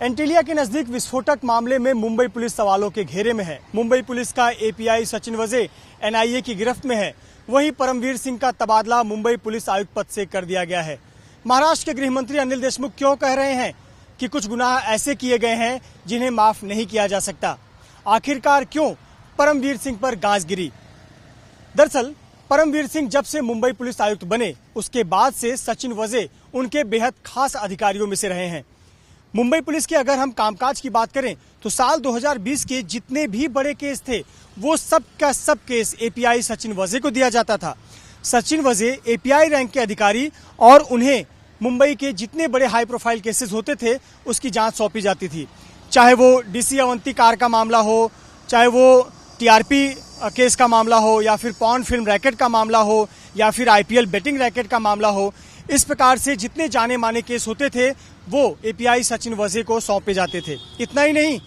एंटीलिया के नजदीक विस्फोटक मामले में मुंबई पुलिस सवालों के घेरे में है। मुंबई पुलिस का एपीआई सचिन वजे एनआईए की गिरफ्त में है। वहीं परमवीर सिंह का तबादला मुंबई पुलिस आयुक्त पद से कर दिया गया है। महाराष्ट्र के गृह मंत्री अनिल देशमुख क्यों कह रहे हैं कि कुछ गुनाह ऐसे किए गए हैं जिन्हें माफ नहीं किया जा सकता? आखिरकार क्यों परमवीर सिंह पर गाज गिरी? दरअसल परमवीर सिंह जब से मुंबई पुलिस आयुक्त बने उसके बाद से सचिन वजे उनके बेहद खास अधिकारियों में से रहे हैं। मुंबई पुलिस के अगर हम कामकाज की बात करें तो साल 2020 के जितने भी बड़े केस थे वो सब का सब केस एपीआई सचिन वजे को दिया जाता था। सचिन वजे एपीआई रैंक के अधिकारी और उन्हें मुंबई के जितने बड़े हाई प्रोफाइल केसेस होते थे उसकी जांच सौंपी जाती थी। चाहे वो डीसी अवंती कार का मामला हो, चाहे वो टीआरपी केस का मामला हो, या फिर पॉर्न फिल्म रैकेट का मामला हो, या फिर आईपीएल बेटिंग रैकेट का मामला हो। इस प्रकार से जितने जाने माने केस होते थे वो एपीआई सचिन वजे को सौंपे जाते थे। इतना ही नहीं,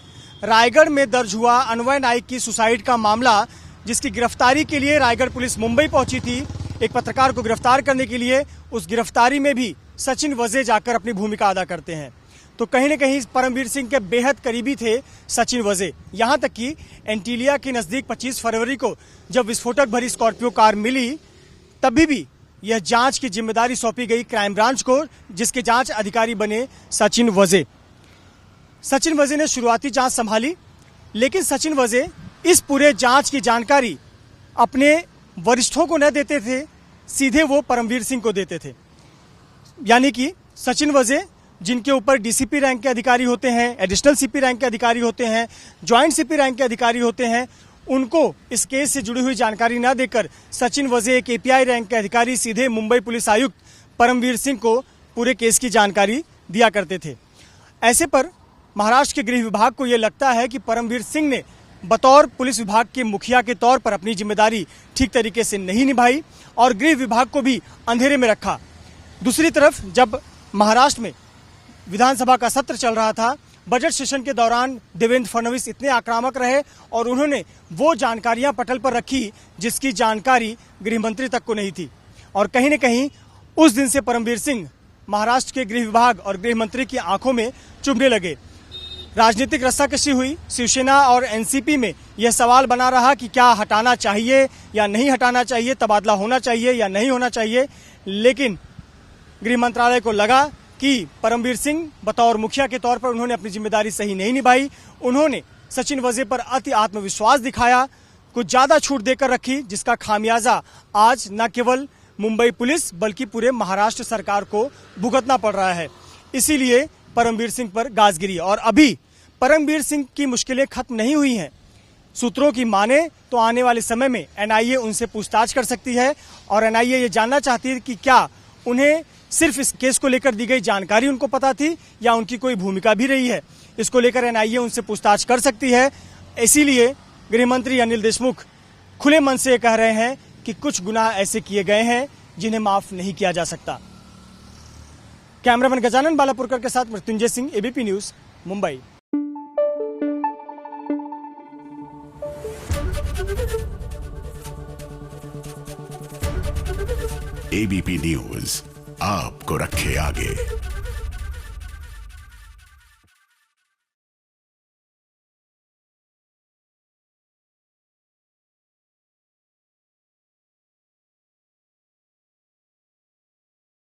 रायगढ़ में दर्ज हुआ अन्वय नाइक की सुसाइड का मामला, जिसकी गिरफ्तारी के लिए रायगढ़ पुलिस मुंबई पहुंची थी एक पत्रकार को गिरफ्तार करने के लिए, उस गिरफ्तारी में भी सचिन वजे जाकर अपनी भूमिका अदा करते हैं। तो कहीं न कहीं परमवीर सिंह के बेहद करीबी थे सचिन वजे। यहां तक कि एंटीलिया के नजदीक 25 फरवरी को जब विस्फोटक भरी स्कॉर्पियो कार मिली तभी भी यह जांच की जिम्मेदारी सौंपी गई क्राइम ब्रांच को, जिसके जांच अधिकारी बने सचिन वजे। सचिन वजे ने शुरुआती जांच संभाली, लेकिन सचिन वजे इस पूरे जांच की जानकारी अपने वरिष्ठों को न देते थे, सीधे वो परमवीर सिंह को देते थे। यानी कि सचिन वजे जिनके ऊपर डीसीपी रैंक के अधिकारी होते हैं, एडिशनल सीपी रैंक के अधिकारी होते हैं, ज्वाइंट सीपी रैंक के अधिकारी होते हैं, उनको इस केस से जुड़ी हुई जानकारी न देकर सचिन वजे एक एपीआई रैंक के अधिकारी सीधे मुंबई पुलिस आयुक्त परमवीर सिंह को पूरे केस की जानकारी दिया करते थे। ऐसे पर महाराष्ट्र के गृह विभाग को यह लगता है कि परमवीर सिंह ने बतौर पुलिस विभाग के मुखिया के तौर पर अपनी जिम्मेदारी ठीक तरीके से नहीं निभाई और गृह विभाग को भी अंधेरे में रखा। दूसरी तरफ जब महाराष्ट्र में विधानसभा का सत्र चल रहा था, बजट सेशन के दौरान देवेंद्र फडणवीस इतने आक्रामक रहे और उन्होंने वो जानकारियां पटल पर रखी जिसकी जानकारी गृह मंत्री तक को नहीं थी। और कहीं न कहीं उस दिन से परमवीर सिंह महाराष्ट्र के गृह विभाग और गृह मंत्री की आंखों में चुभने लगे। राजनीतिक रस्साकशी हुई। शिवसेना और एनसीपी में यह सवाल बना रहा कि क्या हटाना चाहिए या नहीं हटाना चाहिए, तबादला होना चाहिए या नहीं होना चाहिए। लेकिन गृह मंत्रालय को लगा कि परमवीर सिंह बतौर मुखिया के तौर पर उन्होंने अपनी जिम्मेदारी सही नहीं निभाई। उन्होंने सचिन वजे पर अति आत्मविश्वास दिखाया, कुछ ज्यादा छूट देकर रखी, जिसका खामियाजा आज न केवल मुंबई पुलिस बल्कि पूरे महाराष्ट्र सरकार को भुगतना पड़ रहा है। इसीलिए परमवीर सिंह पर गाज गिरी और अभी परमवीर सिंह की मुश्किलें खत्म नहीं हुई हैं। सूत्रों की माने तो आने वाले समय में एनआईए उनसे पूछताछ कर सकती है और एनआईए ये जानना चाहती है कि क्या उन्हें सिर्फ इस केस को लेकर दी गई जानकारी उनको पता थी या उनकी कोई भूमिका भी रही है। इसको लेकर एनआईए उनसे पूछताछ कर सकती है। इसीलिए गृह मंत्री अनिल देशमुख खुले मन से कह रहे हैं कि कुछ गुनाह ऐसे किए गए हैं जिन्हें माफ नहीं किया जा सकता। कैमरामैन गजानन बालापुरकर के साथ Mrityunjay Singh, ABP news, Mumbai. ABP news आपको रखे आगे।